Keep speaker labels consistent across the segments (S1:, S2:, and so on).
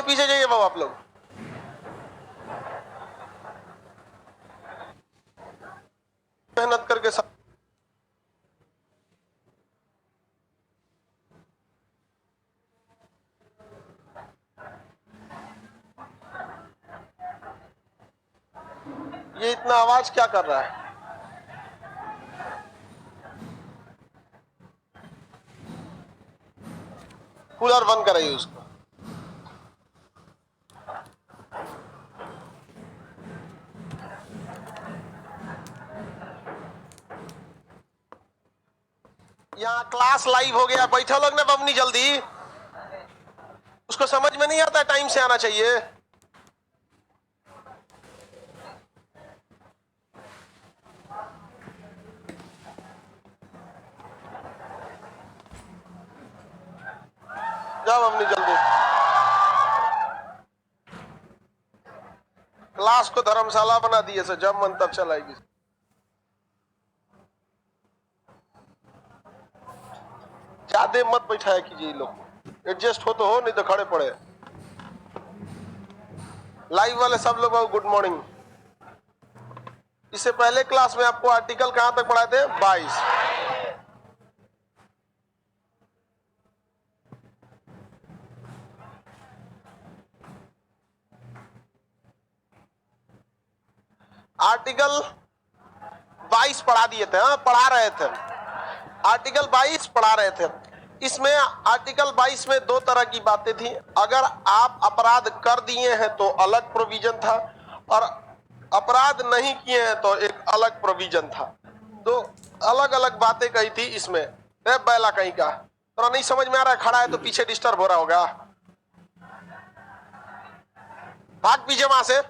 S1: पीछे जाइए बाबू आप लोग। मेहनत करके सब ये इतना आवाज क्या कर रहा है? कूलर बंद कराइए उसको। यहाँ क्लास लाइव हो गया, बैठो लोग ना बमनी जल्दी। उसको समझ में नहीं आता, टाइम से आना चाहिए। जाओ बमनी जल्दी। क्लास को धर्मशाला बना दिए से जब मन तब चलाएगी। ज्यादा मत बैठाया कीजिए लोग, एडजस्ट हो तो हो, नहीं तो खड़े पड़े। लाइव वाले सब लोग गुड मॉर्निंग। इससे पहले क्लास में आपको आर्टिकल कहां तक पढ़ाए थे? 22। आर्टिकल 22 पढ़ा दिए थे, हाँ पढ़ा रहे थे। आर्टिकल 22 पढ़ा रहे थे। इसमें आर्टिकल 22 में दो तरह की बातें थी। अगर आप अपराध कर दिए हैं तो अलग प्रोविजन था, और अपराध नहीं किए हैं तो एक अलग प्रोविजन था। दो अलग अलग बातें कही थी इसमें। बैला कहीं का तो नहीं समझ में आ रहा है, खड़ा है तो पीछे डिस्टर्ब हो रहा होगा। भाग पीछे वहां से।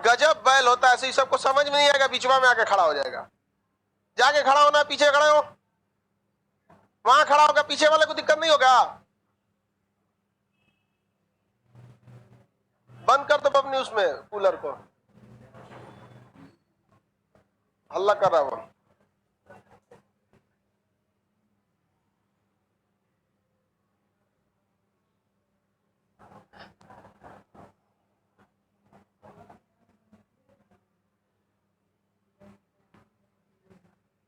S1: गजब बैल होता है, ऐसे ही सबको समझ में नहीं आएगा, बीचवा में आके खड़ा हो जाएगा। जाके खड़ा होना, पीछे खड़े हो, वहां खड़ा होगा, पीछे वाले को दिक्कत नहीं होगा। बंद कर दो अपनी उसमें कूलर को, हल्ला कर रहा वो।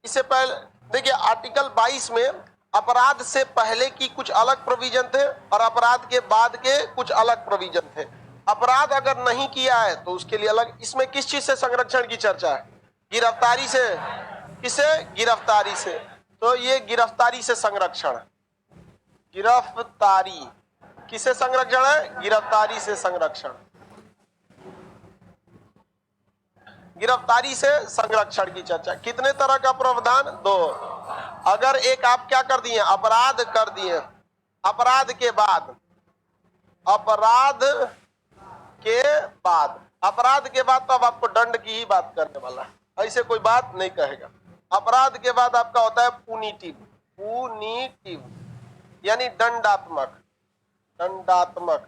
S1: इससे पहले देखिए, आर्टिकल 22 में अपराध से पहले की कुछ अलग प्रोविजन थे और अपराध के बाद के कुछ अलग प्रोविजन थे। अपराध अगर नहीं किया है तो उसके लिए अलग। इसमें किस चीज से संरक्षण की चर्चा है? गिरफ्तारी से। किसे? गिरफ्तारी से। तो ये गिरफ्तारी से संरक्षण, गिरफ्तारी किसे संरक्षण है? गिरफ्तारी से संरक्षण। गिरफ्तारी से संरक्षण की चर्चा। कितने तरह का प्रावधान? दो। अगर एक आप क्या कर दिए, अपराध कर दिए, अपराध के बाद, अपराध के बाद, अपराध के बाद तो अब आपको दंड की ही बात करने वाला है, ऐसे कोई बात नहीं कहेगा। अपराध के बाद आपका होता है पुनिटिव, पुनिटिव यानी दंडात्मक, दंडात्मक,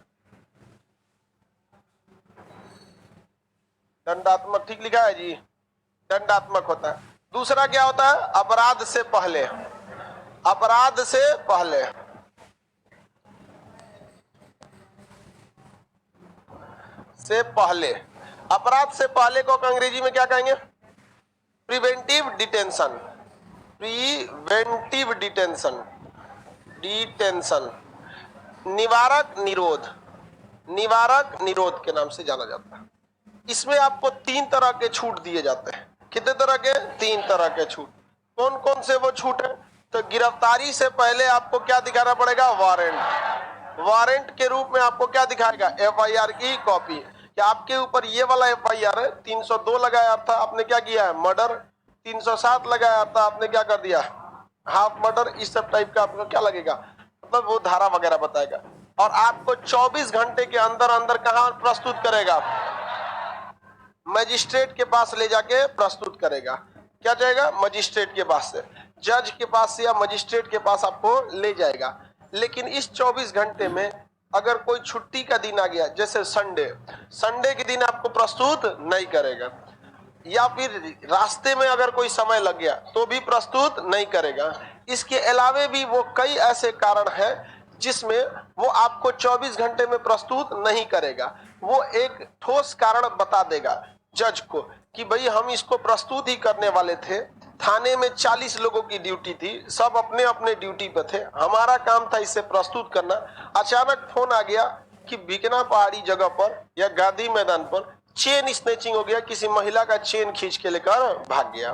S1: दंडात्मक ठीक लिखा है जी, दंडात्मक होता है। दूसरा क्या होता है? अपराध से पहले, अपराध से पहले, से पहले, अपराध से पहले को अंग्रेजी में क्या कहेंगे? Preventive detention, preventive detention, detention, निवारक निरोध, निवारक निरोध के नाम से जाना जाता है। इसमें आपको 3 तरह के छूट दिए जाते हैं। कितने तरह के? 3 तरह के छूट। कौन कौन से वो छूट है? तो गिरफ्तारी से पहले आपको क्या दिखाना पड़ेगा? वारंट। वारंट के रूप में आपको क्या दिखाएगा? एफआईआर की कॉपी। क्या आपके ऊपर ये वाला एफआईआर है? 302 लगाया था, आपने क्या किया है? मर्डर। 307 लगाया था, आपने क्या कर दिया? Half murder. इस सब टाइप का आपको क्या लगेगा, मतलब वो धारा वगैरह बताएगा। और आपको 24 घंटे के अंदर अंदर कहां प्रस्तुत करेगा? मजिस्ट्रेट के पास ले जाके प्रस्तुत करेगा। क्या जाएगा? मजिस्ट्रेट के पास से, जज के पास से या मजिस्ट्रेट के पास आपको ले जाएगा। लेकिन इस 24 घंटे में अगर कोई छुट्टी का दिन आ गया, जैसे संडे, संडे के दिन आपको प्रस्तुत नहीं करेगा, या फिर रास्ते में अगर कोई समय लग गया तो भी प्रस्तुत नहीं करेगा। इसके अलावे भी वो कई ऐसे कारण हैं जिसमें वो आपको 24 घंटे में प्रस्तुत नहीं करेगा। वो एक ठोस कारण बता देगा जज को कि भाई हम इसको प्रस्तुत ही करने वाले थे, थाने में 40 लोगों की ड्यूटी थी, सब अपने अपने ड्यूटी पे थे, हमारा काम था इसे प्रस्तुत करना। अचानक फोन आ गया कि बिकना पहाड़ी जगह पर या गांधी मैदान पर चेन स्नेचिंग हो गया, किसी महिला का चेन खींच के लेकर भाग गया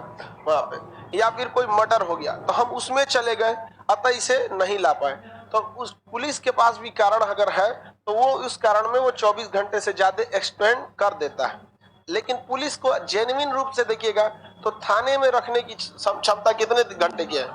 S1: वहां पे, या फिर कोई मर्डर हो गया, तो हम उसमें चले गए, अतः इसे नहीं ला पाए। तो उस पुलिस के पास भी कारण अगर है तो वो उस कारण में वो 24 घंटे से ज्यादा एक्सटेंड कर देता है। लेकिन पुलिस को जेन्युइन रूप से देखिएगा तो थाने में रखने की क्षमता कितने घंटे की है?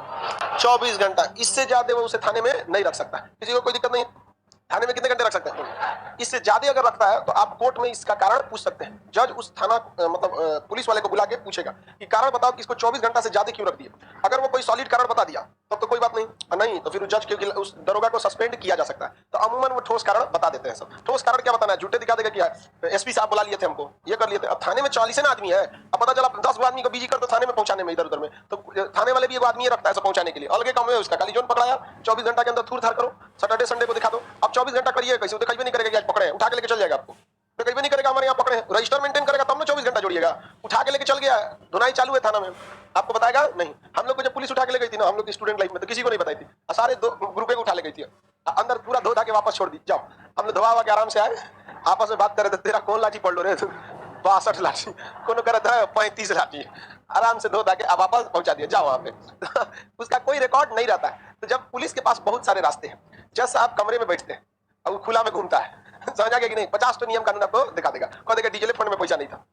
S1: 24 घंटा। इससे ज्यादा वो उसे थाने में नहीं रख सकता। किसी को कोई दिक्कत नहीं है? थाने में कितने घंटे रख सकते हैं? इससे ज्यादा अगर रखता है तो आप कोर्ट में इसका कारण पूछ सकते हैं। जज उस थाना मतलब पुलिस वाले को बुला के पूछेगा कि कारण बताओ कि इसको 24 घंटा से ज्यादा क्यों रख दिए। अगर वो कोई सॉलिड कारण बता दिया तब तो कोई बात नहीं, नहीं तो फिर जज के उस दरोगा को सस्पेंड किया जा सकता है। तो अमूमन वो ठोस कारण बता देते हैं। सब ठोस कारण क्या बताना है? झूठे दिखा देगा कि एसपी साहब बुला लिए थे हमको, ये कर लिए थे। अब थाने में 40 ना आदमी है, अब पता चला 10 आदमी को बिजी कर दो थाने में पहुंचाने में, इधर उधर में, तो थाने वाले भी एक आदमी रखता है सब पहुंचाने के लिए, अलगे काम है उसका। खाली जोन पकड़ाया 24 घंटा के अंदर थूर थार करो, सैटरडे संडे को दिखा दो। अब 24 घंटा करिए कैसे? तो कहीं भी नहीं करेगा कि आज पकड़े, उठा के लेके चल जाएगा आपको। तो कहीं भी नहीं करेगा हमारे यहाँ पकड़े, रजिस्टर मेंटेन करेगा तब ना 24 घंटा जोड़िएगा। उठा के लेके चल गया, धुनाई चालू है थाना में, आपको बताएगा नहीं। हम लोग को जब पुलिस उठा के ले गई थी ना, हम लोग की स्टूडेंट लाइफ में, तो किसी को नहीं बताई थी, सारे ग्रुप को उठा ले गई थी, अंदर पूरा धो धा के वापस छोड़ दी। जाओ, हमने धोआ हुआ के आराम से आए, आपस में बात कर रहे थे, तेरा कौन लाठी पढ़ लो रे? 62 लाठी, कौन कर रहा था 35 लाठी, आराम से धो धा के अब वापस पहुंचा दिया, जाओ वहां पे। उसका कोई रिकॉर्ड नहीं रहता है। तो जब पुलिस के पास बहुत सारे रास्ते हैं, जैसे आप कमरे में बैठते हैं और खुला में घूमता है, समझ आ गया कि नहीं? 50 तो नियम कानून आपको दिखा देगा, कह देगा डीजल फंड में पैसा नहीं था,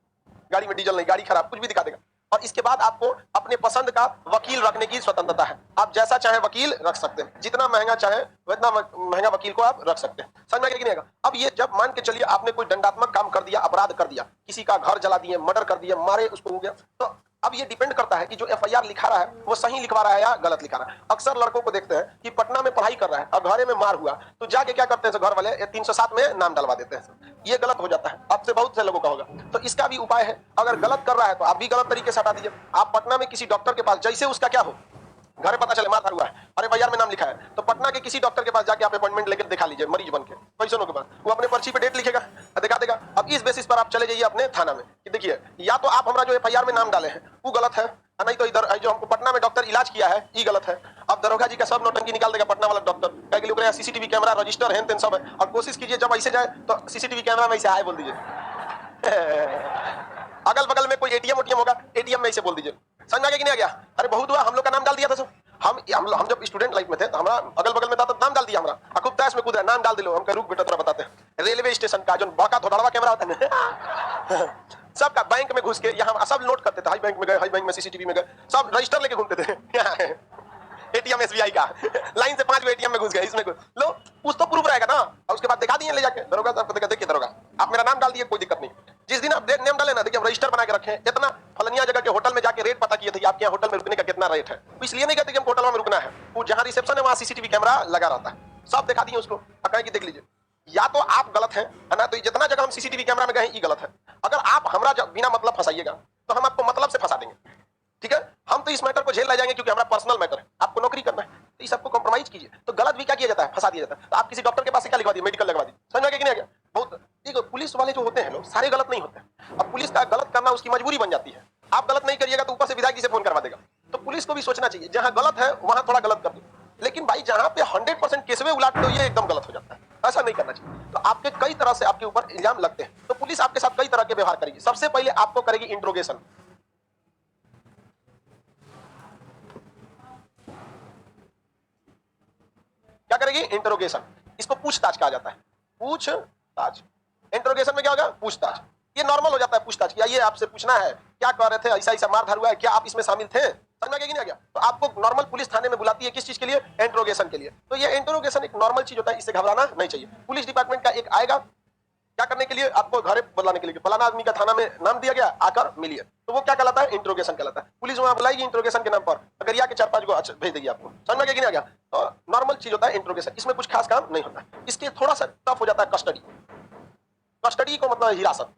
S1: गाड़ी में डीजल नहीं, गाड़ी खराब, कुछ भी दिखा देगा। और इसके बाद आपको अपने पसंद का वकील रखने की स्वतंत्रता है। आप जैसा चाहे वकील रख सकते हैं, जितना महंगा चाहे उतना महंगा वकील को आप रख सकते हैं। समझ में आ गया कि नहीं? अब ये जब मान के चलिए आपने कोई दंडात्मक काम कर दिया, अपराध कर दिया, किसी का घर जला दिए, मर्डर कर दिया, मारे उसको हो गया, तो अब ये डिपेंड करता है कि जो एफआईआर लिखा रहा है वो सही लिखवा रहा है या गलत लिखा रहा है। अक्सर लड़कों को देखते हैं कि पटना में पढ़ाई कर रहा है और घरे में मार हुआ, तो जाके क्या करते हैं घर वाले, 307 में नाम डलवा देते हैं। ये गलत हो जाता है, आपसे बहुत से लोगों का होगा। तो इसका भी उपाय है, अगर गलत कर रहा है तो आप भी गलत तरीके से हटा दीजिए। आप पटना में किसी डॉक्टर के पास, जैसे उसका क्या हो, घर पता चले मार हुआ है और एफआईआर में नाम लिखा है, तो पटना के किसी डॉक्टर के पास जाके आप अपॉइंटमेंट लेकर दिखा लीजिए, मरीज बन के पैसों के पास, वो अपने पर्ची पे डेट लिखेगा, दिखा देगा। अब इस बेसिस पर आप चले जाइए अपने थाना में कि देखिए, या तो आप हमारा जो एफआईआर में नाम डाले हैं वो गलत है, नहीं तो इधर जो हमको पटना में डॉक्टर इलाज किया है ये गलत है। अब दरोगा जी का सब नौटंकी निकाल देगा पटना वाला डॉक्टर, सीसीटीवी कैमरा रजिस्टर है सब है, और कोशिश कीजिए जब ऐसे जाए तो सीसीटीवी कैमरा में ऐसे आए बोल दीजिए। अगल बगल में कोई एटीएम होगा, एटीएम में ऐसे बोल दीजिए। समझ आ गया कि नहीं आ गया? अरे बहुत हुआ, हम लोग का नाम डाल दिया था सब। हम जब स्टूडेंट लाइफ में थे तो हमारा अगल बगल में था तो नाम डाल दिया हमारा, खूब तैश में कूद रहा, नाम डाल दिलो। हम रुक बेटा थोड़ा बताते हैं। रेलवे स्टेशन का जो बाका धोड़वा कैमरा होता है सबका, बैंक में घुस के यहाँ सब नोट करते थे, हाई बैंक में गए, हाई बैंक में सीसीटीवी में गए, सब रजिस्टर लेके घूमते थे। एटीएम एसबीआई का, लाइन से 5 एटीएम में घुस गए, इसमें लो कुछ तो प्रूफ रहेगा ना, और उसके बाद दिखा दिए ले जाके दरोगा साहब को, देखिए दरोगा आप मेरा नाम डाल दिए, कोई दिक्कत नहीं। जिस दिन आप नाम डाले ना, देखिए हम रजिस्टर बना के रखे, इतना फलनिया जगह के होटल में जाके रेट पता किए थे कि आपके यहाँ होटल में रुकने का कितना रेट है। इसलिए नहीं कहते कि हम होटल में रुकना है, वो जहाँ रिसेप्शन है वहाँ सीसीटीवी कैमरा लगा रहता है, सब दिखा दिए उसको, कहें कि देख लीजिए। या तो आप गलत हैं ना, तो जितना जगह हम सीसीटीवी कैमरा में गए ये गलत है। अगर आप हमरा बिना मतलब फंसाइएगा तो हम आपको मतलब से फंसा देंगे, ठीक है? हम तो इस मैटर को झेल ले जाएंगे क्योंकि हमारा पर्सनल मैटर है, आपको नौकरी करना है, तो इस सबको कॉम्प्रोमाइज कीजिए। तो गलत भी क्या किया जाता है, फंसा दिया जाता है। तो आप किसी डॉक्टर के पास से क्या लिखवा दिए, मेडिकल लगवा दी, समझ में आ गया कि नहीं आ गया? बहुत देखो, पुलिस वाले जो होते हैं लोग सारे गलत नहीं होते। अब पुलिस का गलत करना उसकी मजबूरी बन जाती है, आप गलत नहीं करिएगा तो ऊपर से विधायक जी से फोन करवा देगा। तो पुलिस को भी सोचना चाहिए, जहां गलत है वहां थोड़ा गलत कर दो, लेकिन भाई जहां पे 100% केसवे उलाट दो, ये एकदम गलत हो जाता है, ऐसा नहीं करना चाहिए। तो आपके कई तरह से आपके ऊपर इल्जाम लगते हैं, तो पुलिस आपके साथ कई तरह के व्यवहार करेगी। सबसे पहले आपको करेगी इंट्रोगेशन। क्या करेगी? इंट्रोगेशन। इसको पूछताछ कहा जाता है, पूछताछ। इंट्रोगेशन में क्या होगा? पूछताछ। ये नॉर्मल हो जाता है पूछताछ की, ये आपसे पूछना है क्या कर रहे थे, ऐसा ऐसा मार धार हुआ है, क्या आप इसमें शामिल थे? समझ में आ गया कि नहीं आ गया? तो आपको नॉर्मल पुलिस थाने में बुलाती है, किस चीज के लिए? इंट्रोगेशन के लिए। तो ये इंट्रोगेशन एक नॉर्मल चीज होता है, इससे घबराना नहीं चाहिए। पुलिस डिपार्टमेंट का एक आएगा क्या करने के लिए? आपको घर बुलाने के लिए, फलाना आदमी का थाना में नाम दिया गया, आकर मिलिए, तो वो क्या कहलाता है? इंट्रोगेशन कहलाता है। पुलिस वहां बुलाएगी इंट्रोगेशन के नाम पर, अगर या के 4-5 को भेज देगी आपको। समझ में आ गया कि नहीं आ गया? तो नॉर्मल चीज होता है इंट्रोगेशन, इसमें कुछ खास काम नहीं होता। इसके थोड़ा सा टफ हो जाता है कस्टडी। कस्टडी को मतलब हिरासत,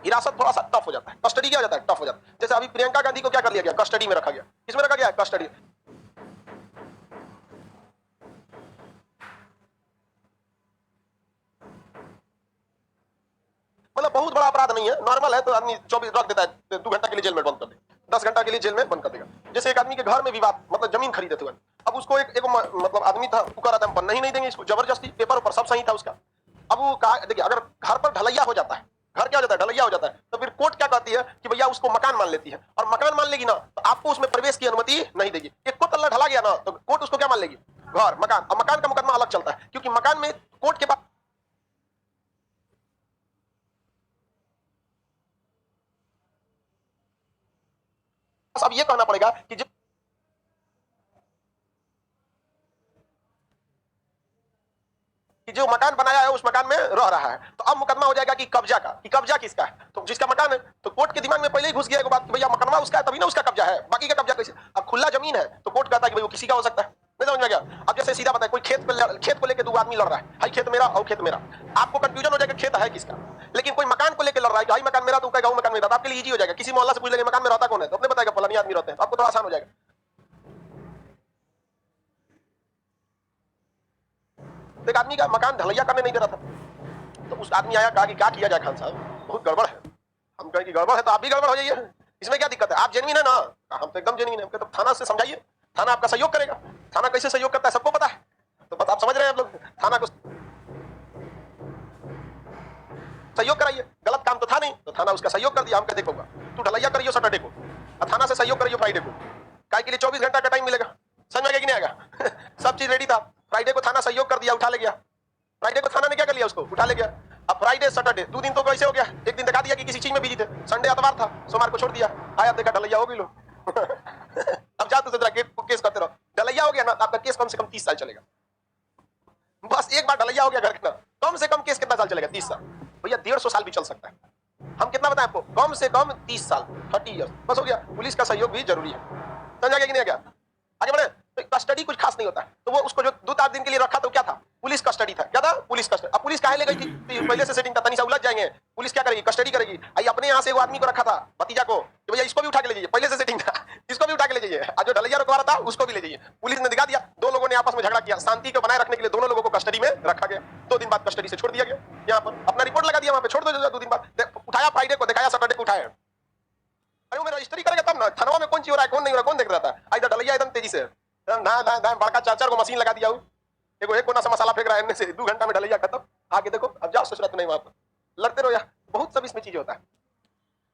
S1: हिरासत थोड़ा सा टफ हो जाता है। कस्टडी क्या हो जाता है? टफ हो जाता है। जैसे अभी प्रियंका गांधी को क्या कर लिया गया? कस्टडी में रखा गया। किसमें रखा गया? कस्टडी। मतलब बहुत बड़ा अपराध नहीं है, नॉर्मल है, तो आदमी 24 रख देता है, 2 घंटा के लिए जेल में बंद कर दे, 10 घंटा के लिए जेल में बंद कर देगा। जैसे एक आदमी के घर में विवाद, मतलब जमीन खरीदे थे, अब उसको एक मतलब आदमी था, वो कह रहा था हम बनना ही नहीं देंगे इसको, जबरदस्ती, पेपर ऊपर सब सही था उसका। अब वो कहा, देखिए अगर घर पर ढलैया हो जाता है, घर क्या हो जाता है, ढलैया हो जाता है, तो फिर कोर्ट क्या कहती है कि भैया उसको मकान मान लेती है, और मकान मान लेगी ना तो आपको उसमें प्रवेश की अनुमति नहीं देगी। एक को तल्ला ढला गया ना तो कोर्ट उसको क्या मान लेगी, घर, मकान, और मकान का मुकदमा अलग चलता है, क्योंकि मकान में कोर्ट के पास अब ये कहना पड़ेगा कि जो मकान बनाया है उस मकान में रह रहा है, तो अब मुकदमा हो जाएगा कि कब्जा का, कि कब्जा किसका है, तो जिसका मकान है, तो कोर्ट के दिमाग में पहले ही घुस गया एक बात, भैया मकान उसका है तभी ना उसका कब्जा है, बाकी का कब्जा कैसे। अब खुला जमीन है तो कोर्ट कहता है कि भाई वो किसी का हो सकता है, नहीं समझ में गया। अब जैसे सीधा बताए, कोई खेत को लेकर 2 आदमी लड़ रहा है, भाई खेत मेरा और खेत मेरा, आपको कंफ्यूजन हो जाएगा खेत है किसका। लेकिन कोई मकान को लेकर लड़ रहा है, भाई मकान मेरा, तो कहेगा मकान मेरा, तो आपके लिए इजी हो जाएगा, किसी मोहल्ला से पूछ लेंगे मकान में रहता कौन है, तो अपने बताएगा फलानी आदमी रहते हैं, आपको तो आसान हो जाएगा। एक आदमी का मकान ढलैया करने नहीं दे रहा था, तो उस आदमी आया, कहा कि क्या किया जाए खान साहब, बहुत गड़बड़ है। हम कहें कि गड़बड़ है तो आप भी गड़बड़ हो जाइए, इसमें क्या दिक्कत है, आप जेन्युइन है ना, हम तो एकदम जेन्युइन है। तो थाना से समझाइए, थाना आपका सहयोग करेगा, थाना कैसे सहयोग करता है सबको पता है, तो बस आप समझ रहे हैं, आप लोग थाना को सहयोग कराइए, गलत काम तो था नहीं, तो थाना उसका सहयोग कर दिया, हम कह देखूंगा तू ढलैया करियो सैटरडे को, और थाना से सहयोग करियो फ्राइडे को, काय के लिए 24 घंटा का टाइम मिलेगा, समझ में आएगा कि नहीं आएगा। सब चीज रेडी था, फ्राइडे को थाना सहयोग कर दिया, उठा ले गया, फ्राइडे को थाना ने क्या कर लिया, उसको उठा ले गया। अब फ्राइडे सैटरडे 2 दिन तो कैसे हो गया, एक दिन दिखा दिया कि किसी चीज में बिजी थे, संडे एतवार था, सोमवार को छोड़ दिया, आया देखा ढलैया हो गई लो। अब जा तो केस करते रहो, ढलैया हो गया ना आपका केस कम से कम 30 साल चलेगा, बस एक बार ढलैया हो गया घर का, कम से कम केस कितना साल चलेगा, 30 साल, भैया 150 साल भी चल सकता है। हम कितना बताएं आपको, कम से कम 30 साल, 30 ईयर्स, बस हो गया। पुलिस का सहयोग भी जरूरी है, समझ आ गया कि नहीं आ गया। आगे बढ़े, तो कस्टडी कुछ खास नहीं होता, तो वो उसको जो 2-4 दिन के लिए रखा तो क्या था, पुलिस कस्टडी था, क्या था, पुलिस कस्टडी। अब पुलिस काहे ले गई थी, तो पहले से सेटिंग था, तनी सा उलझ जाएंगे, पुलिस क्या करेगी, कस्टडी करेगी। आई अपने यहाँ से वो आदमी को रखा था, भतीजा को, कि भैया इसको भी उठा के ले जाइए, पहले से सेटिंग था, इसको भी उठा के ले जाइए, और जो ढलैया रुकवा रहा था उसको भी ले जाइए। पुलिस ने दिखा दिया, 2 लोगों ने आपस में झगड़ा किया, शांति को बनाए रखने के लिए दोनों लोगों को कस्टडी में रखा गया, 2 दिन बाद कस्टडी से छोड़ दिया गया, यहाँ पर अपना रिपोर्ट लगा दिया, वहां पे छोड़ दो, 2 दिन बाद उठाया, फ्राइडे को दिखाया, सैटरडे को उठाया। अरे वो रजिस्ट्री करेगा तब ना, थाना में कौन चीज हो रहा है कौन नहीं हो रहा कौन देख रहा था, इधर ढलैया एकदम तेजी से बड़का 4-4 को मशीन लगा दिया, देखो एक कोना से मसाला फेंक रहा है, से 2 घंटा में ढलैया खत्म, आगे देखो अब जाओ ससुराल नहीं, वहां पर लड़ते रहो यार, बहुत सब इसमें चीजें होता है।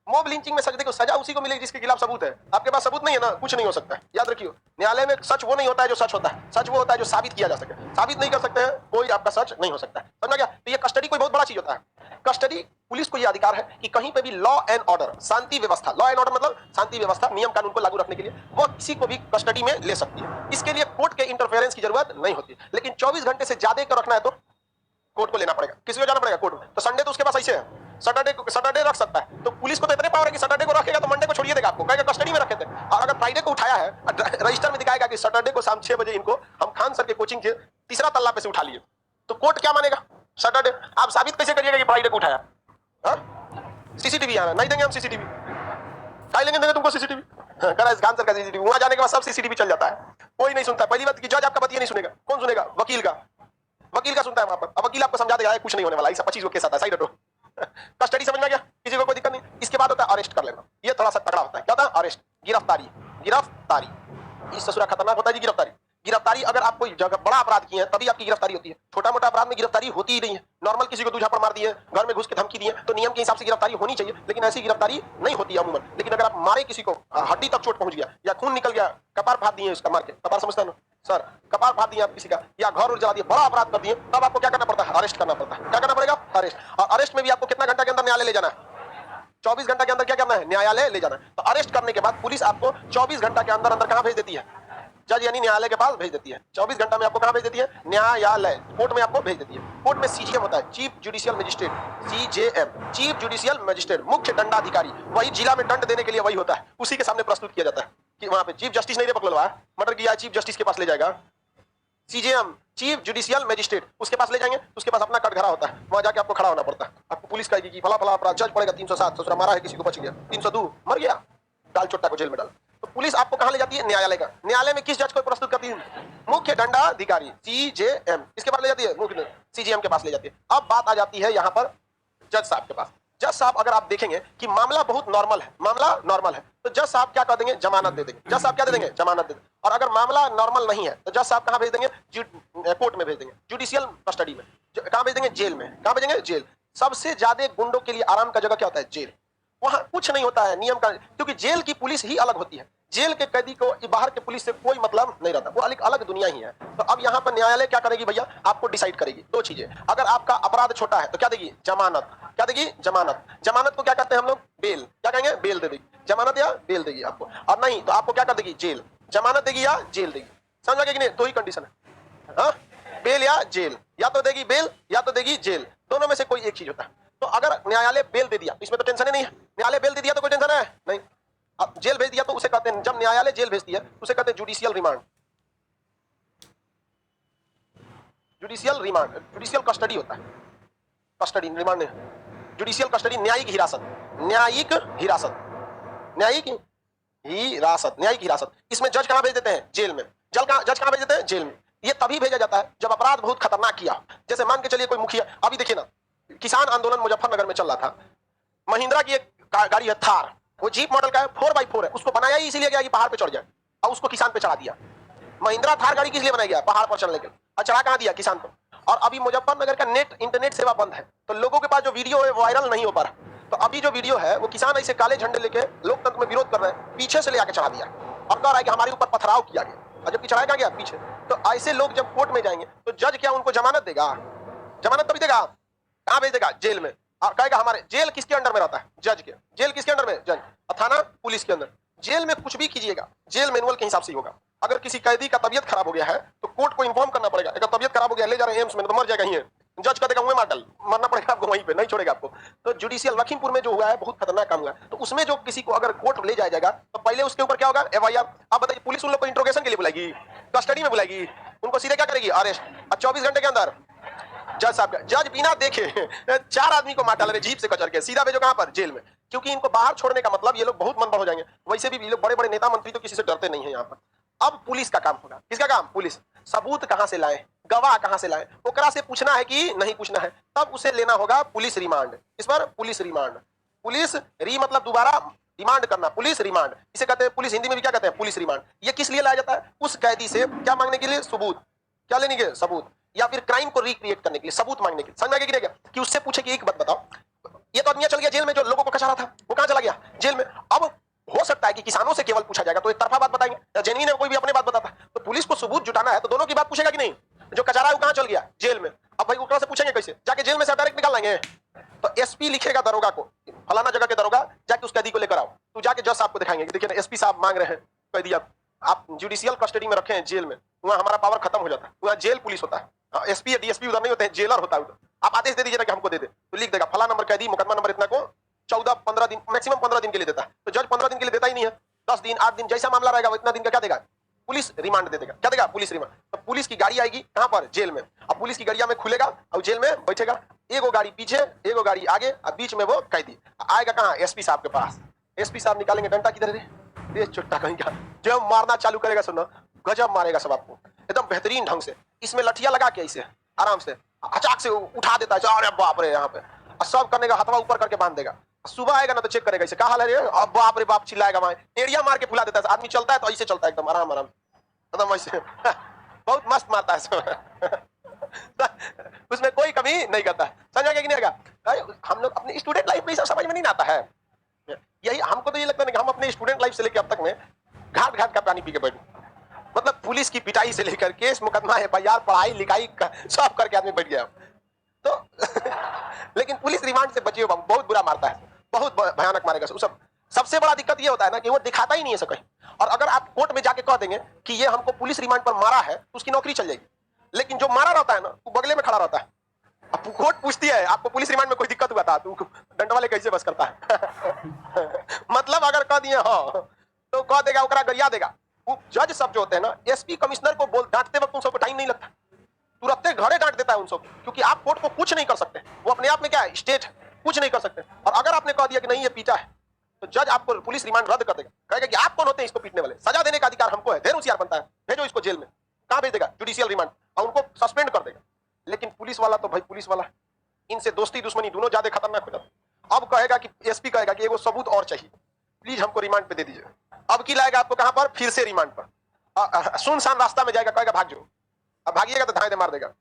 S1: मॉब लिंचिंग में सच देखो सजा उसी को मिलेगी जिसके खिलाफ सबूत है, आपके पास सबूत नहीं है ना, कुछ नहीं हो सकता है, याद रखियो। न्यायालय में सच वो नहीं होता है जो सच होता है, सच वो होता है जो साबित किया जा सके, साबित नहीं कर सकते हैं कोई आपका सच नहीं हो सकता है, समझा गया। तो ये कस्टडी कोई बहुत बड़ा चीज होता है, कस्टडी पुलिस को ये अधिकार है कि कहीं पे भी लॉ एंड ऑर्डर, शांति व्यवस्था, लॉ एंड ऑर्डर मतलब शांति व्यवस्था, नियम कानून को लागू रखने के लिए वो किसी को भी कस्टडी में ले सकती है, इसके लिए कोर्ट के इंटरफेरेंस की जरूरत नहीं होती। लेकिन 24 घंटे से ज्यादा को रखना है तो कोर्ट को लेना पड़ेगा, किसी को जाना पड़ेगा कोर्ट में। तो संडे तो उसके पास ऐसे है, सैटरडे रख सकता है, तो पुलिस को तो इतने पावर है कि सैटरडे को रखेगा तो मंडे को छोड़िए देगा, आपको कहेगा कस्टडी में रखे थे। और अगर फ्राइडे को उठाया है, रजिस्टर में दिखाएगा कि सैटरडे को शाम 6 बजे इनको हम खान सर के कोचिंग के 3रा तल्ला पे से उठा लिए, तो कोर्ट क्या मानेगा, सैटरडे। आप साबित कैसे करिएगा कि फ्राइडे को उठाया, सीसीटीवी आना नहीं देंगे हम, सीसीटीवी काहे लेंगे, देंगे तुमको सीसीटीवी, खान सर का सीसीटीवी, वहां जाने के बाद सब सीसीटीवी चल जाता है, कोई नहीं सुनता। पहली बात कि जज आपका बतिया नहीं सुनेगा, कौन सुनेगा, वकील का सुनता है वहां पर। अब वकील आपको समझा देगा कुछ नहीं होने वाला, 25 को केस आता है, साइड हटो। कस्टडी समझ में गया, किसी को कोई दिक्कत नहीं। इसके बाद होता है अरेस्ट कर लेना, ये थोड़ा सा तगड़ा होता है, क्या होता है, अरेस्ट, गिरफ्तारी। इस ससुरा खतरनाक होता है जी गिरफ्तारी। अगर आप कोई जगह बड़ा अपराध किए हैं तभी आपकी गिरफ्तारी होती है, छोटा मोटा अपराध में गिरफ्तारी होती ही नहीं है। नॉर्मल किसी को दूजा पर मार दिए, घर में घुस के धमकी दिए, तो नियम के हिसाब से गिरफ्तारी होनी चाहिए, लेकिन ऐसी गिरफ्तारी नहीं होती है अमूमन। लेकिन अगर आप मारे किसी को, हड्डी तक चोट पहुंच गया या खून निकल गया, कपार फाड़ दिए उसका मार के, कपार समझता है ना सर, कपार फाड़ दिया आप किसी का, या घर और जला दिया, बड़ा अपराध कर दिए, तब आपको क्या करना पड़ता है, अरेस्ट करना पड़ता है। क्या करना पड़ेगा, अरेस्ट। और अरेस्ट में भी आपको कितना घंटा के अंदर न्यायालय ले जाना है, 24 घंटा के अंदर क्या करना है, न्यायालय ले जाना है। तो अरेस्ट करने के बाद पुलिस आपको 24 घंटा के अंदर अंदर कहां भेज देती है, जज यानी न्यायालय के पास भेज देती है। 24 घंटा में आपको कहां भेज देती है, न्यायालय, कोर्ट में आपको भेज देती है। कोर्ट में सीजीएम होता है, chief judicial magistrate, CJM, chief judicial magistrate, मुख्य दंडाधिकारी, वही जिला में दंड देने के लिए वही होता है, उसी के सामने प्रस्तुत किया जाता है कि वहां पे चीफ जस्टिस नहीं रे पकड़वा मर्डर किया, चीफ जस्टिस के पास ले जाएगा, सीजेएम, चीफ जुडिशियल मजिस्ट्रेट, उसके पास ले जाएंगे, उसके पास अपना कटघरा होता है, वहां जाके आपको खड़ा होना पड़ता है। आपको पुलिस कहेगी कि फला फला अपराध, जज पड़ेगा 307, ससुरा मारा है किसी को बच गया, 302 मर गया, डाल चोट्टा को जेल में डाल। तो पुलिस आपको कहां ले जाती है, न्यायालय का। न्यायालय में किस जज को प्रस्तुत करती है, मुख्य दंडाधिकारी, सीजेएम, इसके पास ले जाती है, मुख्य सीजेएम के पास ले जाती है। अब बात आ जाती है यहां पर जज साहब के पास। जज साहब अगर आप देखेंगे कि मामला बहुत नॉर्मल है, मामला नॉर्मल है, तो जज साहब क्या कर देंगे, जमानत दे देंगे। जज साहब क्या दे देंगे, जमानत दे देंगे। और अगर मामला नॉर्मल नहीं है तो जज साहब कहां भेज देंगे, कोर्ट में भेज देंगे, जुडिशियल कस्टडी में। कहां भेज देंगे, जेल में। कहां भेजेंगे, जेल। सबसे ज्यादा गुंडों के लिए आराम का जगह क्या होता है, जेल। वहां कुछ नहीं होता है नियम का, क्योंकि जेल की पुलिस ही अलग होती है। जेल के कैदी को बाहर के पुलिस से कोई मतलब नहीं रहता, वो अलग अलग दुनिया ही है। तो अब यहाँ पर न्यायालय क्या करेगी भैया, आपको डिसाइड करेगी दो चीजें। अगर आपका अपराध छोटा है तो क्या देगी, जमानत। क्या देगी, जमानत। जमानत को क्या कहते हैं हम लोग, बेल। क्या कहेंगे, बेल दे देगी, जमानत या बेल देगी आपको। और नहीं तो आपको क्या कर देगी, जेल। जमानत देगी या जेल देगी, समझ गए कि नहीं, दो ही कंडीशन है, हाँ? बेल या जेल, या तो देगी बेल या तो देगी जेल, दोनों में से कोई एक चीज होता है। तो अगर न्यायालय बेल दे दिया इसमें तो टेंशन ही नहीं है, न्यायालय बेल दे दिया तो कोई टेंशन है नहीं। अब जेल भेज दिया तो उसे कहते हैं, जब न्यायालय जेल भेजती है उसे कहते हैं judicial remand. Judicial remand, judicial custody होता है, कस्टडी रिमांड नहीं। जुडिशियल कस्टडी न्यायिक हिरासत, न्यायिक हिरासत, न्यायिक हिरासत, न्यायिक हिरासत। इसमें जज कहां भेज देते हैं, जेल में। जज कहां भेज देते हैं, जेल में। ये तभी भेजा जाता है जब अपराध बहुत खतरनाक किया, जैसे मान के चलिए कोई मुखिया, अभी देखिए ना किसान आंदोलन मुजफ्फरनगर में चल रहा था, महिंद्रा की एक गाड़ी है थार, वो जीप मॉडल का है, 4x4 है, उसको बनाया ही इसीलिए गया कि पहाड़ पे चढ़ जाए, और उसको किसान पे चढ़ा दिया। महिंद्रा थार गाड़ी किस लिए बनाया गया, पहाड़ पर चढ़ने के लिए, और चढ़ा कहां दिया, किसान को। और अभी मुजफ्फरनगर का इंटरनेट सेवा बंद है, तो लोगों के पास जो वीडियो है वायरल नहीं हो पा रहा। तो अभी जो वीडियो है वो किसान ऐसे काले झंडे लेके लोकतंत्र में विरोध कर रहे हैं, पीछे से ले आके चढ़ा दिया और कह रहा है कि हमारे ऊपर पथराव किया गया, और जबकि चढ़ाया गया पीछे। तो ऐसे लोग जब कोर्ट में जाएंगे तो जज क्या उनको जमानत देगा, जमानत तभी देगा, कहां भेज देगा, जेल में। और कहेगा हमारे जेल किसके अंडर में रहता है, जज के। जेल किसके अंडर में, जज। और थाना पुलिस के अंदर। जेल में कुछ भी कीजिएगा जेल मैनुअल के हिसाब से ही होगा। अगर किसी कैदी का तबियत खराब हो गया है तो कोर्ट को इन्फॉर्म करना पड़ेगा, अगर तबियत खराब हो गया ले जा रहे हैं एम्स में तो मर जाएगा, यहीं जज का देगा मुंह मार डाल, मरना पड़ेगा आपको वहीं पे, नहीं छोड़ेगा आपको। तो जुडिशियल लखीमपुर में जो हुआ है बहुत खतरनाक काम हुआ है, तो उसमें जो किसी को अगर कोर्ट ले जाएगा तो पहले उसके ऊपर क्या होगा, एफआईआर। आप बताइए पुलिस उन लोग को इंट्रोगेशन के लिए बुलाएगी, कस्टडी में बुलाएगी, उनको सीधे क्या करेगी, अरेस्ट। और 24 घंटे के अंदर जज साहब का, जज बिना देखे 4 आदमी को मार डाल रहे जीप से कचर के, सीधा भेजो कहां पर, जेल में। क्योंकि इनको बाहर छोड़ने का मतलब ये लोग बहुत मनबड़ हो जाएंगे। वैसे भी ये लोग बड़े बड़े नेता मंत्री तो किसी से डरते नहीं है यहाँ पर। अब पुलिस का काम होगा, किसका काम, पुलिस। सबूत कहां से लाए, गवाह कहां से लाए, ओकरा से पूछना है कि नहीं पूछना है, तब उसे लेना होगा पुलिस रिमांड। इस पर पुलिस रिमांड, पुलिस री मतलब दोबारा रिमांड करना, पुलिस रिमांड इसे कहते हैं। पुलिस हिंदी में भी क्या कहते हैं, पुलिस रिमांड। ये किस लिए लाया जाता है, उस कैदी से क्या मांगने के लिए, सबूत। क्या लेने के, सबूत, या फिर क्राइम को रिक्रिएट करने के लिए सबूत मांगने के लिए। समझ में क्या, कि उससे पूछे कि एक बात बताओ, ये तो आदमी चल गया जेल में, जो लोगों को कचा रहा था वो कहां चला गया, जेल में। अब हो सकता है कि किसानों से केवल पूछा जाएगा तो एक तरफा बात बताएंगे, या जेन्युइन है कोई भी अपने बात बताता है, तो पुलिस को सबूत जुटाना है तो दोनों की बात पूछेगा कि नहीं। जो कचा रहा है वो कहां चल गया, जेल में। अब भाई उससे पूछेंगे कैसे, जाके जेल में से डायरेक्ट निकाल लाएंगे। तो एसपी लिखेगा दरोगा को, फलाना जगह के दरोगा जाके उस कैदी को लेकर आओ, तू जाके जज साहब को दिखाएंगे, देखिए एसपी साहब मांग रहे हैं कैदी, आप जुडिशियल कस्टडी में रखे हैं जेल में, वहां हमारा पावर खत्म हो जाता है, वहां जेल पुलिस होता है, एसपी या डीएसपी उधर नहीं होते हैं, जेलर होता है उधर। आप आदेश दे दीजिए ना कि हमको दे दे, तो लिख देगा फला नंबर कैदी मुकदमा नंबर इतना को 14-15 दिन मैक्सिमम 15 दिन के लिए देता है। तो जज 15 दिन के लिए देता ही नहीं है, 10 दिन 8 दिन जैसा मामला रहेगा इतना दिन का क्या देगा, पुलिस रिमांड दे देगा। क्या देगा, पुलिस रिमांड। तो पुलिस की गाड़ी आएगी कहां पर, जेल में। अब पुलिस की गाड़िया में खुलेगा और जेल में बैठेगा, एगो गाड़ी पीछे एगो गाड़ी आगे, और बीच में वो कैदी आएगा कहां, एसपी साहब के पास। एसपी साहब निकालेंगे डंडा, किधर रे चुट्टा कहीं का, जब मारना चालू करेगा सुनो, गजब मारेगा सब आपको एकदम बेहतरीन ढंग से। इसमें लठिया लगा के ऐसे आराम से अचाक से उठा देता है, अरे बाप रे, यहाँ पे सब करने का हथवा ऊपर करके बांध देगा। सुबह आएगा ना तो चेक करेगा इसे, क्या हाल है रे, अब बाप रे बाप चिल्लाएगा, वहां एड़िया मार के फुला देता है। आदमी चलता है तो ऐसे चलता है एकदम आराम आराम एकदम ऐसे बहुत मस्त मारता है उसमें कोई कमी नहीं करता है। समझ कि नहीं आएगा। हम लोग अपने स्टूडेंट लाइफ में सब समझ में नहीं आता है, यही हमको तो ये लगता है कि हम अपने स्टूडेंट लाइफ से लेकर अब तक में घाट घाट का पानी पी के बैठे, मतलब पुलिस की पिटाई से लेकर केस मुकदमा एफआईआर पढ़ाई लिखाई सब करके आदमी बैठ गया तो लेकिन पुलिस रिमांड से बचे हो, बहुत बुरा मारता है, बहुत भयानक मारेगा। सब सबसे बड़ा दिक्कत ये होता है ना कि वो दिखाता ही नहीं है सब कहीं। और अगर आप कोर्ट में जाके कह देंगे कि ये हमको पुलिस रिमांड पर मारा है तो उसकी नौकरी चल जाएगी, लेकिन जो मारा रहता है ना वो बगले में खड़ा रहता है। अब कोर्ट पूछती है आपको पुलिस रिमांड में कोई दिक्कत हुआ था, तू दंड वाले कैसे बस करता है मतलब अगर कह दिए हाँ तो कह देगा, ओकरा गरिया देगा। वो जज सब जो होते हैं ना, एसपी कमिश्नर को बोल डांटते वक्त उन सबको टाइम नहीं लगता, तुरंत घरे डांट देता है उन सब, क्योंकि आप कोर्ट को कुछ नहीं कर सकते, वो अपने आप में क्या है, स्टेट कुछ नहीं कर सकते। और अगर आपने कह दिया कि नहीं ये पीटा है तो जज आपको पुलिस रिमांड रद्द कर देगा, कहेगा कि आप कौन होते हैं इसको पीटने वाले, सजा देने का अधिकार हमको है, ढेर होशियार बनता है, भेजो इसको जेल में। कहां भेज देगा, जुडिशियल रिमांड, और उनको सस्पेंड कर देगा। लेकिन पुलिस वाला तो भाई पुलिस वाला, इनसे दोस्ती दुश्मनी दोनों ज्यादा खतरनाक हो जाता है। अब कहेगा कि एसपी कहेगा कि एगो सबूत और चाहिए, प्लीज हमको रिमांड पे दे दीजिए। अब की लाएगा आपको कहां पर, फिर से रिमांड पर। सुनसान रास्ता में जाएगा, कहेगा भाग जाओ। अब भागिएगा तो धाए दे मार देगा,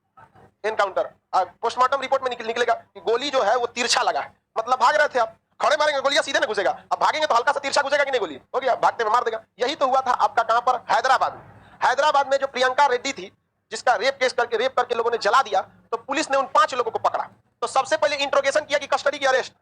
S1: एनकाउंटर। पोस्टमार्टम रिपोर्ट में निकलेगा कि गोली जो है वो तिरछा लगा है, मतलब भाग रहे थे आप, खड़े मारेंगे गोलियां सीधे ना घुसेगा, अब भागेंगे तो हल्का सा तिरछा घुसेगा कि नहीं, गोली हो गया, भागते में मार देगा। यही तो हुआ था आपका कहां पर, हैदराबाद में। हैदराबाद में जो प्रियंका रेड्डी थी, जिसका रेप करके लोगों ने जला दिया, तो पुलिस ने उन 5 लोगों को पकड़ा। तो सबसे पहले इंट्रोगेशन किया कि कस्टडी की अरेस्ट,